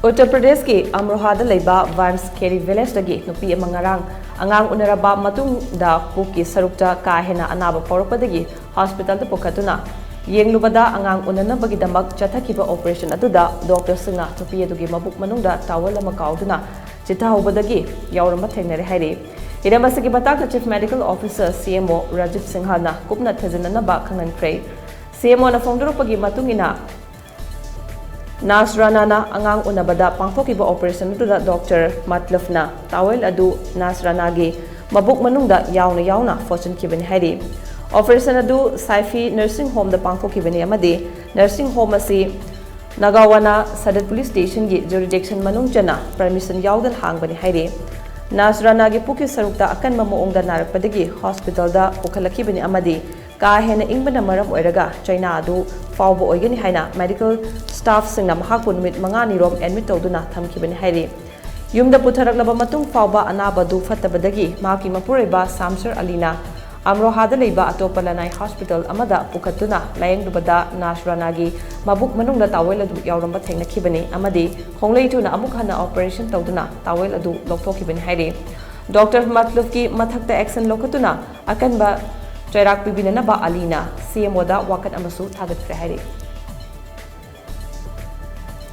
Uttar Pradesh ki Amrohada leiba Vans Keri village dagi nupi amangarang Angang Unaraba Matung Puk ki sarukta Haina anaba poropadagi hospital da pukatuna Yenglubada Angang Unaraba damak chathakiba operation aduda doctor singa nupi adugi mabuk manungda towel ama kauduna chithahubadagi Yaoramle thengnare haire Idamasagi bataka Chief Medical Officer CMO Rajit Singhana kupna thajananaba khangankhre CMO na phongdorupagi matungina Nasranana Angang Unabada pangthokiba operation aduda Dr. Matlafna tawel adu Nasranagi mabuk manungda yauna fortune kibani hairi operation adu Saifi nursing home da pangthokibani amadi nursing home asi Nagawana Sadat police station gi jurisdiction manung jana permission yaudan hangbani hairi Nasranagi puki sarukta akan mamuongda narakpadagi hospital da pukhalakibani amadi Haina Yenglubada maram oiraga China adu faubo oigani haina medical staff singna mahakpu numit mangani rom admit tawduna thamkibani hairi yumda putharaklaba matung fauba anaba du fattabadagi maki mapureba Samsar Alina Amrohada leiba atopa lanai hospital amada pukhatuna Yenglubada Nasranagi mabuk manungda tawel adu Yaoramle thengnakibani amadi khongleituna amuk hana operation tawduna tawel adu lokthokibani hairi Dr. Matlufki mathakta action lokatuna akanba Chairak pibinanaba Alina CMO da wakat amasu thagat hairi